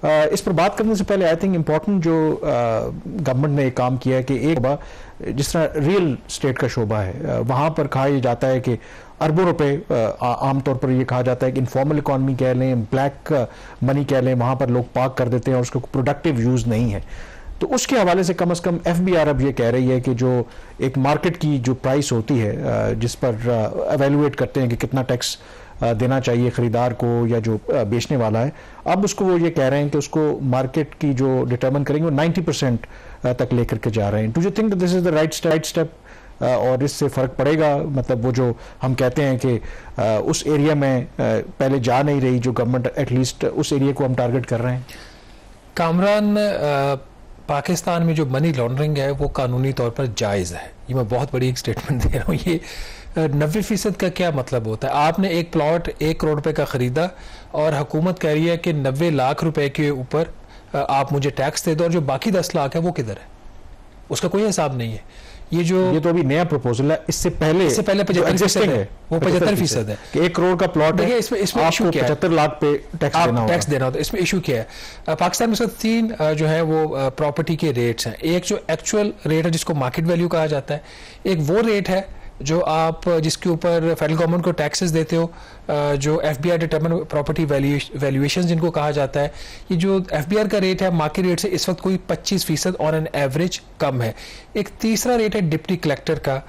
इस पर बात करने से पहले आई थिंक इम्पोर्टेंट जो गवर्नमेंट ने एक काम किया है कि एक जिस तरह रियल स्टेट का शोबा है वहाँ पर कहा जाता है कि अरबों रुपए आमतौर पर ये कहा जाता है कि इनफॉर्मल इकॉनमी कह लें, ब्लैक मनी कह लें, वहाँ पर लोग पार्क कर देते हैं और उसका प्रोडक्टिव यूज़ नहीं है। तो उसके हवाले से कम FBR अब ये कह रही है कि जो एक मार्केट की जो प्राइस होती है जिस पर एवेलुएट करते हैं कि कितना टैक्स देना चाहिए खरीदार को या जो बेचने वाला है, अब उसको वो ये कह रहे हैं कि उसको मार्केट की जो डिटर्मिन करेंगे वो 90% तक लेकर के जा रहे हैं। Do you think this is the right step और इससे फर्क पड़ेगा? मतलब वो जो हम कहते हैं कि उस एरिया में पहले जा नहीं रही जो गवर्नमेंट, एटलीस्ट उस एरिया को हम टारगेट कर रहे हैं। कामरान, पाकिस्तान में जो मनी लॉन्ड्रिंग है वो कानूनी तौर पर जायज़ है। ये मैं बहुत बड़ी एक स्टेटमेंट दे रहा हूँ। ये 90% का क्या मतलब होता है? आपने एक प्लॉट 1 करोड़ रुपए का खरीदा और हुकूमत कह रही है कि 90 लाख रुपए के ऊपर आप मुझे टैक्स दे दो और जो बाकी 10 लाख है वो किधर है? उसका कोई हिसाब नहीं है। ये तो अभी नया प्रपोजल है, इससे पहले 75% है, वो 75% है कि 1 करोड़ का प्लॉट है, इसमें इशू क्या है? 75 लाख पे टैक्स देना होता है। इसमें इशू क्या है? पाकिस्तान में सिर्फ 3 जो है वो प्रॉपर्टी के रेट्स हैं। एक जो एक्चुअल रेट है जिसको मार्केट वैल्यू कहा जाता है, एक वो रेट है जो आप जिसके ऊपर फेडरल गवर्नमेंट को टैक्सेस देते हो, जो FBR डिटरमिन प्रॉपर्टी वैल्यूएशन जिनको कहा जाता है। ये जो FBR का रेट है मार्केट रेट से इस वक्त कोई 25% ऑन एन एवरेज कम है। एक तीसरा रेट है डिप्टी कलेक्टर का,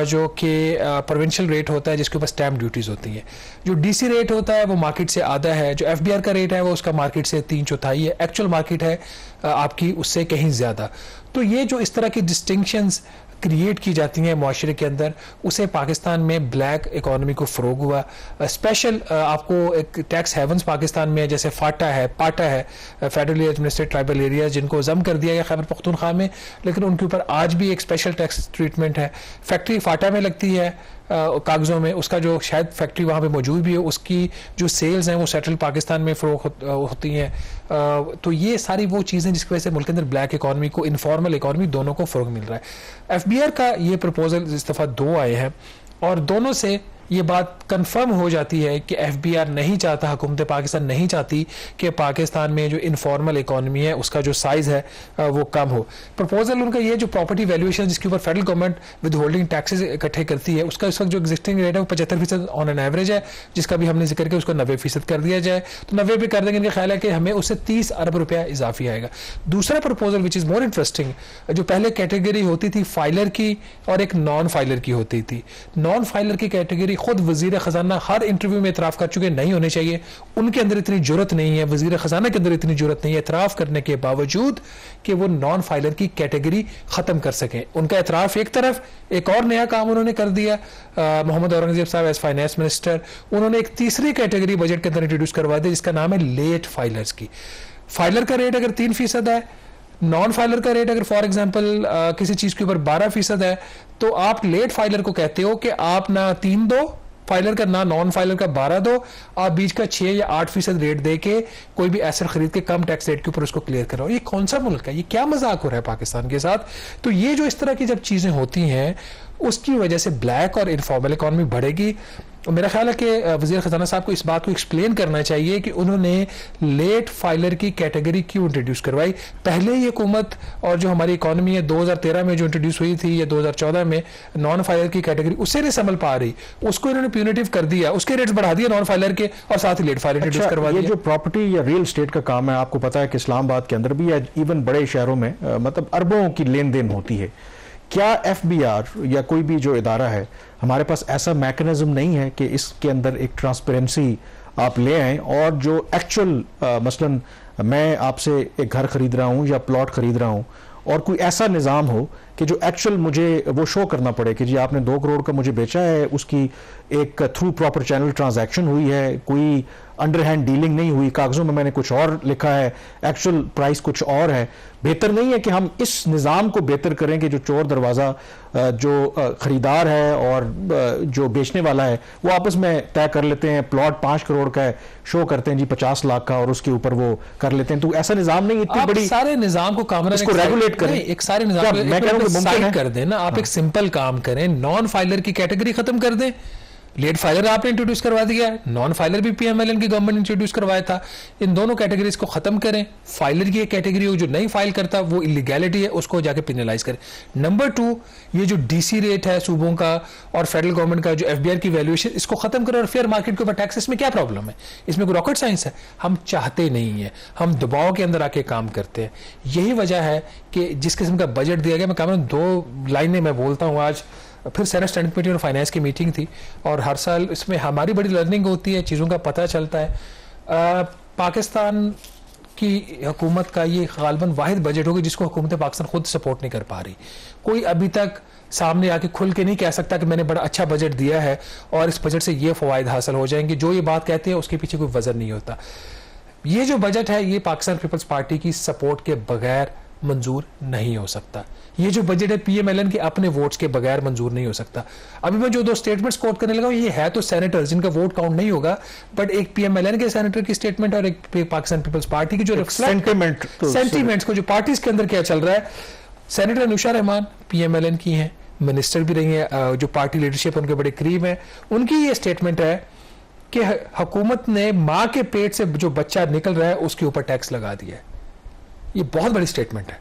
जो कि प्रोविंशियल रेट होता है जिसके ऊपर स्टैम्प ड्यूटीज होती हैं। जो DC रेट होता है वो मार्केट से आधा है। जो FBR का रेट है वो उसका मार्केट से 3/4 है। एक्चुअल मार्केट है आपकी उससे कहीं ज़्यादा। तो ये जो इस तरह की डिस्टिंक्शंस क्रिएट की जाती हैं माशरे के अंदर, उसे पाकिस्तान में ब्लैक इकोनॉमी को फ़रोग हुआ। स्पेशल आपको एक टैक्स हेवन्स पाकिस्तान में जैसे पाटा है फेडरली एडमिनिस्ट्रेटेड ट्राइबल एरिया, जिनको जम कर दिया गया खैबर पख्तूनख्वा में, लेकिन उनके ऊपर आज भी एक स्पेशल टैक्स ट्रीटमेंट है। फैक्ट्री फाटा में लगती है कागज़ों में, उसका जो शायद फैक्ट्री वहाँ पे मौजूद भी है, उसकी जो सेल्स हैं वो सेटल पाकिस्तान में फ़रोग होती हैं। तो ये सारी वो चीज़ें जिसकी वजह से मुल्क के अंदर ब्लैक इकॉनमी को, इनफॉर्मल इकॉनमी दोनों को फ़रोग मिल रहा है। FBR का ये प्रपोजल इस दफ़ा 2 आए हैं और दोनों से ये बात कंफर्म हो जाती है कि FBR नहीं चाहता, हुकूमत पाकिस्तान नहीं चाहती कि पाकिस्तान में जो इनफॉर्मल इकॉनमी है उसका जो साइज़ है वो कम हो। प्रपोजल उनका ये जो प्रॉपर्टी वैल्यूएशन जिसके ऊपर federal government with holding taxes इकट्ठे करती है, उसका इस वक्त जो एग्जिस्टिंग रेट है वो 75% ऑन एन एवरेज है, जिसका भी हमने जिक्र किया, उसको 90% कर दिया जाए। तो 90 पे कर देंगे, इनका ख्याल है कि हमें उससे 30 अरब रुपया इजाफी आएगा। दूसरा proposal which is more interesting, जो पहले कैटेगरी होती थी फाइलर की और एक नॉन फाइलर की होती थी। नॉन फाइलर की कैटेगरी खुद वजीर खजाना हर इंटरव्यू में इतराफ कर चुके नहीं होने चाहिए, उनके अंदर इतनी जरूरत नहीं है, वजीर खजाना के अंदर इतनी जरूरत नहीं है इतराफ करने के बावजूद कि वो नॉन फाइलर की कैटेगरी खत्म कर सकें। उनका इतराफ एक तरफ, एक और नया काम उन्होंने कर दिया, मोहम्मद औरंगजेब साहब एज फाइनेंस मिनिस्टर, उन्होंने एक तीसरी कैटेगरी बजट के अंदर इंट्रोड्यूस करवा दी जिसका नाम है लेट फाइलर्स की। फाइलर का रेट अगर 3% है, नॉन फाइलर का रेट अगर फॉर एग्जांपल किसी चीज के ऊपर 12% है, तो आप लेट फाइलर को कहते हो कि आप ना 3 दो फाइलर का, ना नॉन फाइलर का 12 दो, आप बीच का 6 या 8% रेट दे के कोई भी एसेट खरीद के कम टैक्स रेट के ऊपर उसको क्लियर कराओ। ये कौन सा मुल्क है? ये क्या मजाक हो रहा है पाकिस्तान के साथ? तो ये जो इस तरह की जब चीजें होती हैं उसकी वजह से ब्लैक और इनफॉर्मल इकॉनमी बढ़ेगी। मेरा ख्याल है कि वज़ीर ख़जाना साहब को इस बात को एक्सप्लेन करना चाहिए कि उन्होंने लेट फाइलर की कैटेगरी क्यों इंट्रोड्यूस करवाई। पहले ये हुकूमत और जो हमारी इकॉनमी है 2013 में जो इंट्रोड्यूस हुई थी या 2014 में नॉन फाइलर की कैटेगरी, उससे नहीं संभल पा रही, उसको इन्होंने प्यूनिटिव कर दिया, उसके रेट्स बढ़ा दिए नॉन फाइलर के और साथ ही लेट फाइलर इंट्रोड्यूस करवा दिया। ये जो प्रॉपर्टी या रियल स्टेट का काम है, आपको पता है कि इस्लामाबाद के अंदर भी या इवन बड़े शहरों में मतलब अरबों की लेन देन होती है। क्या FBR या कोई भी जो इदारा है, हमारे पास ऐसा मैकेनिज्म नहीं है कि इसके अंदर एक ट्रांसपेरेंसी आप ले आएं और जो एक्चुअल मसलन मैं आपसे एक घर खरीद रहा हूं या प्लॉट खरीद रहा हूं और कोई ऐसा निज़ाम हो कि जो एक्चुअल मुझे वो शो करना पड़े कि जी आपने 2 करोड़ का मुझे बेचा है, उसकी एक थ्रू प्रॉपर चैनल ट्रांजैक्शन हुई है, कोई अंडरहैंड डीलिंग नहीं हुई, कागजों में मैंने कुछ और लिखा है, एक्चुअल प्राइस कुछ और है। बेहतर नहीं है कि हम इस निज़ाम को बेहतर करें कि जो चोर दरवाज़ा जो खरीदार है और जो बेचने वाला है वो आपस में तय कर लेते हैं, प्लॉट 5 करोड़ का है, शो करते हैं जी 50 लाख का और उसके ऊपर वो कर लेते हैं। तो ऐसा निज़ाम नहीं, इतनी बड़ी सारे निज़ाम को काम इसको रेगुलेट करें, एक सारे निज़ाम कर दें ना, आप एक सिंपल काम करें, नॉन फाइलर की कैटेगरी खत्म कर दें, लेट फाइलर आपने इंट्रोड्यूस करवा दिया है, नॉन फाइलर भी पीएमएलएन की गवर्नमेंट इंट्रोड्यूस करवाया था। इन दोनों कैटेगरीज को खत्म करें। फाइलर की एक कैटेगरी हो जो नहीं फाइल करता, वो इलीगैलिटी है, उसको जाके पिनलाइज करें। नंबर 2, ये जो डीसी रेट है सूबों का और फेडरल गवर्नमेंट का जो एफबीआर की वैल्यूएशन, इसको खत्म करें। और फेयर मार्केट के ऊपर टैक्सेस में क्या प्रॉब्लम है? इसमें कोई रॉकेट साइंस है? हम चाहते नहीं है, हम दबाव के अंदर आके काम करते हैं। यही वजह है कि जिस किस्म का बजट दिया गया, मैं कहा 2 लाइनें मैं बोलता हूँ। आज फिर सेनेट स्टैंडिंग कमेटी और फाइनेंस की मीटिंग थी और हर साल इसमें हमारी बड़ी लर्निंग होती है, चीज़ों का पता चलता है। पाकिस्तान की हुकूमत का ये गालबन वाहिद बजट होगा जिसको हुकूमत पाकिस्तान खुद सपोर्ट नहीं कर पा रही। कोई अभी तक सामने आके खुल के नहीं कह सकता कि मैंने बड़ा अच्छा बजट दिया है और इस बजट से ये फ़वाइद हासिल हो जाएंगे। जो ये बात कहते हैं उसके पीछे कोई वजन नहीं होता। ये जो बजट है ये पाकिस्तान पीपल्स पार्टी की सपोर्ट के बगैर मंजूर नहीं हो सकता। ये जो बजट है पीएमएलएन के अपने वोट्स के बगैर मंजूर नहीं हो सकता। अभी मैं जो 2 स्टेटमेंट्स कोट करने लगा, ये है तो सेनेटर्स जिनका वोट काउंट नहीं होगा, बट एक पीएमएलएन के सेनेटर की स्टेटमेंट और एक पाकिस्तान पीपल्स पार्टी की जो सेंटीमेंट्स को, जो पार्टीज के अंदर क्या चल रहा है। सेनेटर अनुषा रहमान पीएमएलएन की हैं, मिनिस्टर भी रही हैं, जो पार्टी लीडरशिप उनके बड़े करीब है। उनकी ये स्टेटमेंट है कि हुकूमत ने माँ के पेट से जो बच्चा निकल रहा है उसके ऊपर टैक्स लगा दिया है। ये बहुत बड़ी स्टेटमेंट है।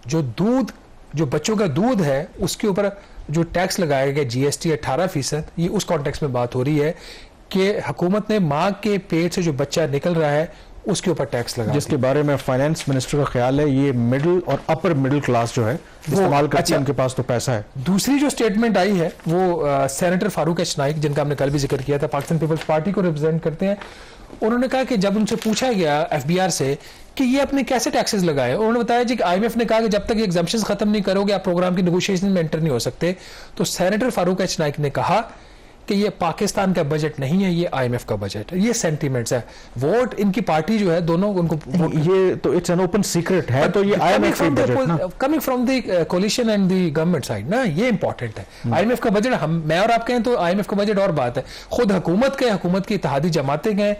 जो बच्चों का दूध है उसके ऊपर जो टैक्स लगाया गया जीएसटी 18%, ये उस कॉन्टेक्स्ट में बात हो रही है कि हुकूमत ने माँ के पेट से जो बच्चा निकल रहा है उसके ऊपर टैक्स लगा, जिसके बारे में फाइनेंस मिनिस्टर का ख्याल है ये मिडिल और अपर मिडिल क्लास जो है इस्तेमाल करती है, उनके पास तो पैसा है। दूसरी जो स्टेटमेंट आई है वो सेनेटर फारूक एच नाइक, जिनका हमने कल भी जिक्र किया था, पाकिस्तान पीपल्स पार्टी को रिप्रेजेंट करते हैं। उन्होंने कहा कि जब उनसे पूछा गया एफबीआर से कि ये आपने कैसे टैक्सेस लगाए, उन्होंने बताया जी कि आईएमएफ ने कहा कि जब तक ये एग्जम्पशंस खत्म नहीं करोगे आप प्रोग्राम की नेगोशिएशन में एंटर नहीं हो सकते। तो सेनेटर फारूक एच नाइक ने कहा कि ये पाकिस्तान का बजट नहीं है, ये आईएमएफ का बजट है। ये सेंटीमेंट्स है। वोट इनकी पार्टी जो है दोनों उनको ये तो इट्स एन ओपन सीक्रेट है, तो ये आईएमएफ का बजट ना, coming from the coalition and the government side ना, ये इंपॉर्टेंट है। आईएमएफ का बजट मैं और आप कहें तो आईएमएफ का बजट और बात है, खुद हुकूमत की इत्तेहादी जमातें गए।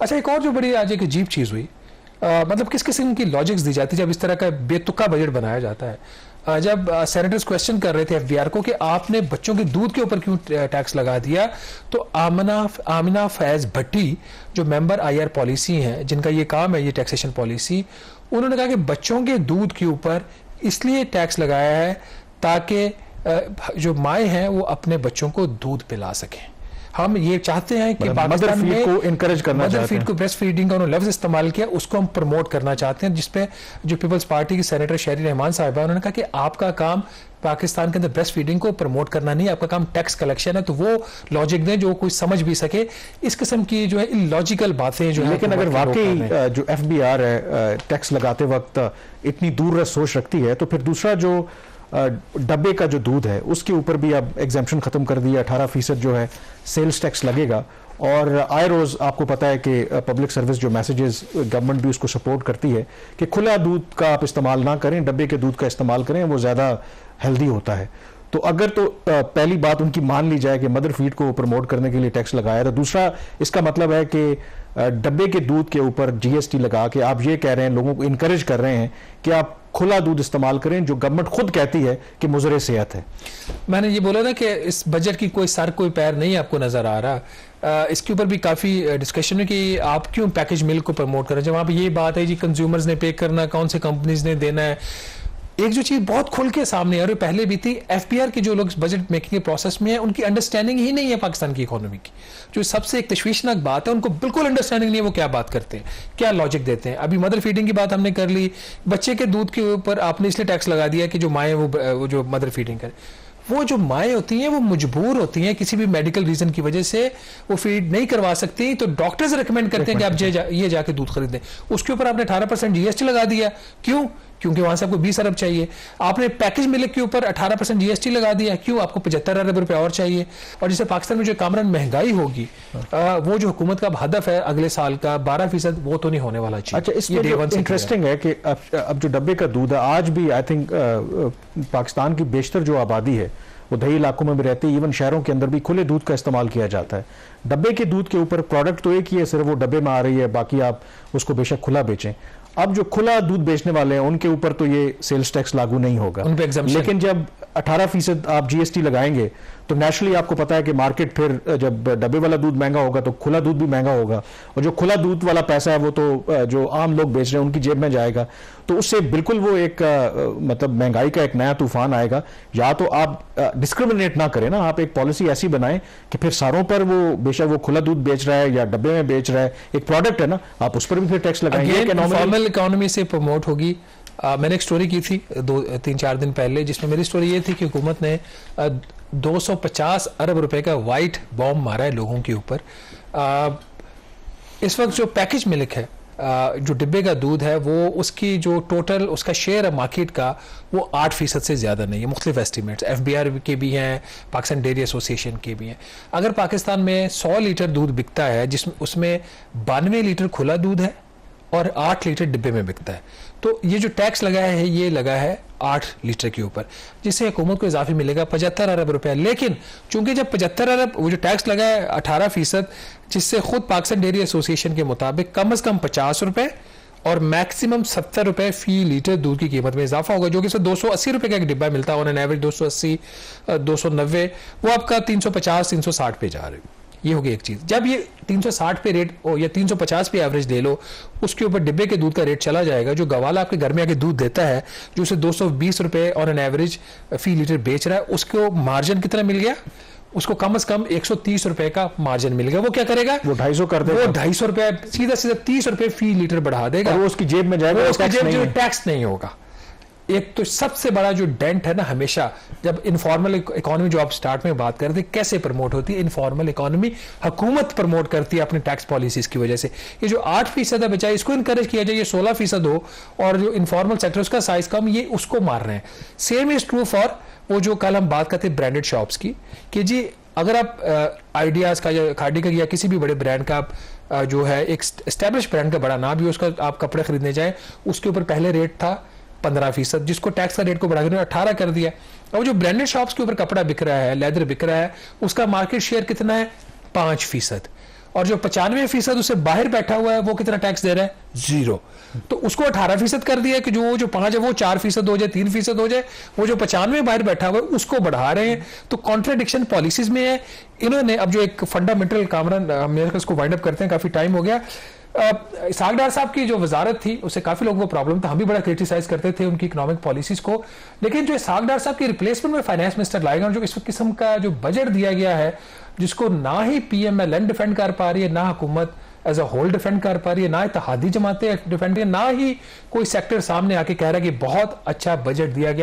अच्छा, एक और जो बड़ी आज एक अजीब चीज हुई, मतलब किस किस्म की लॉजिक्स दी जाती है जब इस तरह का बेतुका बजट बनाया जाता है। जब सेनेटर्स क्वेश्चन कर रहे थे एफबीआर को कि आपने बच्चों के दूध के ऊपर क्यों टैक्स लगा दिया, तो आमिना फैज भट्टी जो मेंबर आईआर पॉलिसी हैं, जिनका ये काम है ये टैक्सेशन पॉलिसी, उन्होंने कहा कि बच्चों के दूध के ऊपर इसलिए टैक्स लगाया है ताकि जो माएँ हैं वो अपने बच्चों को दूध पिला सकें। हम ये चाहते हैं कि पाकिस्तान में को इनकरेज करना चाहते हैं, मदर फीड को ब्रेस्ट फीडिंग का उन्होंने लफ्ज इस्तेमाल किया, उसको हम प्रमोट करना चाहते हैं। जिसपे जो पीपल्स पार्टी की सेनेटर शहरी रहमान साहिबा, उन्होंने कहा कि आपका काम पाकिस्तान के अंदर ब्रेस्ट फीडिंग को प्रमोट करना नहीं, आपका काम टैक्स कलेक्शन है। तो वो लॉजिक दें जो कोई समझ भी सके। इस किस्म की जो है इलॉजिकल बातें जो है, लेकिन अगर वाकई जो एफबीआर है टैक्स लगाते वक्त इतनी दूर सोच रखती है, तो फिर दूसरा जो डब्बे का जो दूध है उसके ऊपर भी अब एग्जाम्पशन खत्म कर दिया, 18% जो है सेल्स टैक्स लगेगा। और आए रोज आपको पता है कि पब्लिक सर्विस जो मैसेजेस गवर्नमेंट भी उसको सपोर्ट करती है कि खुला दूध का आप इस्तेमाल ना करें, डब्बे के दूध का इस्तेमाल करें, वो ज़्यादा हेल्दी होता है। तो अगर तो पहली बात उनकी मान ली जाए कि मदर फीड को प्रमोट करने के लिए टैक्स लगाया, तो दूसरा इसका मतलब है कि डब्बे के दूध के ऊपर जीएसटी लगा के आप ये कह रहे हैं, लोगों को इनकरेज कर रहे हैं कि आप खुला दूध इस्तेमाल करें, जो गवर्नमेंट खुद कहती है कि मुजरे सेहत है। मैंने ये बोला ना कि इस बजट की कोई सर कोई पैर नहीं आपको नजर आ रहा। इसके ऊपर भी काफी डिस्कशन है कि आप क्यों पैकेज मिल्क को प्रमोट करें, जब वहां पर ये बात है जी कंज्यूमर्स ने पे करना, कौन से कंपनीज ने देना है। एक जो चीज बहुत खुल के सामने और पहले भी थी, एफबीआर की जो लोग बजट मेकिंग के प्रोसेस में है उनकी अंडरस्टैंडिंग ही नहीं है पाकिस्तान की इकोनॉमी की। जो सबसे एक तशवीशनाक बात है, उनको बिल्कुल अंडरस्टैंडिंग नहीं है वो क्या बात करते हैं, क्या लॉजिक देते हैं। अभी मदर फीडिंग की बात हमने कर ली, बच्चे के दूध के ऊपर आपने इसलिए टैक्स लगा दिया कि जो माएँ वो जो मदर फीडिंग करें, वो जो माएँ होती हैं वो मजबूर होती हैं किसी भी मेडिकल रीजन की वजह से वो फीड नहीं करवा सकती, तो डॉक्टर्स रिकमेंड करते हैं कि आप ये जाके दूध खरीदें। उसके ऊपर आपने 18% जीएसटी लगा दिया, क्यों? क्योंकि वहां से आपको 20 अरब चाहिए। आपने पैकेज मिल्क के ऊपर 18% जीएसटी लगा दिया, क्यों? आपको 75 अरब रुपए और चाहिए। और जिससे पाकिस्तान में जो कामरान महंगाई होगी, वो जो हुकूमत का हदफ है अगले साल का 12%, वो तो नहीं होने वाला चाहिए। अच्छा, इसमें इंटरेस्टिंग है कि अब जो डब्बे का दूध है, आज भी आई थिंक पाकिस्तान की बेशतर जो आबादी है वो दही इलाकों में भी रहती है, इवन शहरों के अंदर भी खुले दूध का इस्तेमाल किया जाता है। डब्बे के दूध के ऊपर प्रोडक्ट तो एक ही है, सिर्फ वो डब्बे में आ रही है, बाकी आप उसको बेशक खुला बेचें। अब जो खुला दूध बेचने वाले हैं उनके ऊपर तो ये सेल्स टैक्स लागू नहीं होगा, लेकिन जब 18% आप जीएसटी लगाएंगे तो नेचुरली आपको पता है कि मार्केट फिर जब डब्बे वाला दूध महंगा होगा तो खुला दूध भी महंगा होगा, और जो खुला दूध वाला पैसा है वो तो जो आम लोग बेच रहे हैं उनकी जेब में जाएगा, तो उससे बिल्कुल वो एक मतलब महंगाई का एक नया तूफान आएगा। या तो आप डिस्क्रिमिनेट ना करें ना, आप एक पॉलिसी ऐसी बनाएं कि फिर सारों पर वो बेशक वो खुला दूध बेच रहा है या डब्बे में बेच रहा है, एक प्रोडक्ट है ना, आप उस पर भी फिर टैक्स लगाएंगे। इनफॉर्मल इकोनॉमी से प्रमोट होगी। मैंने एक स्टोरी की थी 2-3-4 दिन पहले, जिसमें मेरी स्टोरी ये थी कि हुकूमत ने 250 अरब रुपए का वाइट बॉम्ब मारा है लोगों के ऊपर। इस वक्त जो पैकेज मिल्क है, जो डिब्बे का दूध है, वो उसकी जो टोटल उसका शेयर है मार्केट का वो 8% से ज़्यादा नहीं है। मुख्तलिफ एस्टिमेट्स FBR के भी हैं, पाकिस्तान डेयरी एसोसिएशन के भी हैं। अगर पाकिस्तान में 100 लीटर दूध बिकता है जिसमें उसमें 92 लीटर खुला दूध है और 8 लीटर डिब्बे में बिकता है, तो ये जो टैक्स लगाया है ये लगा है 8 लीटर के ऊपर, जिससे हुकूमत को इजाफी मिलेगा 75 अरब रुपया। लेकिन चूंकि जब 75 अरब वो जो टैक्स लगा है 18%, जिससे खुद पाकिस्तान डेयरी एसोसिएशन के मुताबिक कम से कम 50 रुपए और मैक्सिमम 70 रुपए फी लीटर दूध की कीमत में इजाफा होगा, जो कि 280 रुपए का एक डिब्बा मिलता है ऑन एन एवरेज 280 290, वो आपका 350 360 पे जा रहे हैं। ये होगी एक चीज। जब ये 360 पे रेट या 350 पे एवरेज ले लो, उसके ऊपर डिब्बे के दूध का रेट चला जाएगा। जो गवाला आपके घर में आके दूध देता है, जो उसे 220 रुपए और एन एवरेज फी लीटर बेच रहा है, उसको मार्जिन कितना मिल गया? उसको कम से कम 130 रुपए का मार्जिन मिल गया। वो क्या करेगा? वो 250 कर देगा। वो 250 रुपए सीधा सीधा 30 रुपए फी लीटर बढ़ा देगा, वो उसकी जेब में जाएगा, उसकी जेब में टैक्स नहीं होगा। एक तो सबसे बड़ा जो डेंट है ना, हमेशा जब इनफॉर्मल इकोनॉमी जो आप स्टार्ट में बात करते हैं कैसे प्रमोट होती है, इनफॉर्मल इकोनॉमी हुकूमत प्रमोट करती है अपने टैक्स पॉलिसीज की वजह से। ये जो 8% है बचाए, इसको इनकरेज किया जाए, ये 16% हो, और जो इनफॉर्मल सेक्टर उसका साइज कम, ये उसको मार रहे हैं। सेम इज ट्रू फॉर वो जो कल हम बात करते हैं ब्रांडेड शॉप्स की, कि जी अगर आप आइडियाज का या खाड़ी का या किसी भी बड़े ब्रांड का आप जो है एक एस्टेब्लिश ब्रांड का बड़ा नाम भी उसका आप कपड़े खरीदने जाए, उसके ऊपर पहले रेट था 15%, जिसको टैक्स का रेट को बढ़ाकर 18 कर दिया। अब जो ब्रांडेड शॉप्स के ऊपर कपड़ा बिक रहा है, लेदर बिक रहा है, उसका मार्केट शेयर कितना है? 5%। और जो 95% उससे बाहर बैठा हुआ है वो कितना टैक्स दे रहा है? 0। तो उसको 18% कर दिया कि जो 5 है वो 4% हो जाए, 3% हो जाए। वो जो 95 बाहर बैठा हुआ है उसको बढ़ा रहे हैं। तो कॉन्ट्राडिक्शन पॉलिसीज में है। इन्होंने अब जो एक फंडामेंटल कामरान मेरे को वाइंड अप करते हैं, काफी टाइम हो गया। इसहाक डार साहब की जो वजारत थी उससे काफी लोगों को प्रॉब्लम था, हम भी बड़ा क्रिटिसाइज करते थे उनकी इकोनॉमिक पॉलिसीज को। लेकिन जो इसहाक डार साहब की रिप्लेसमेंट में फाइनेंस मिनिस्टर लाएगा, जो इस किस्म का जो बजट दिया गया है, जिसको ना ही PMLN डिफेंड कर पा रही है, ना हुकूमत एज अ होल डिफेंड कर पा रही है, ना इत्तेहादी जमातें डिफेंड, ना ही कोई सेक्टर सामने आके कह रहा है कि बहुत अच्छा बजट दिया गया।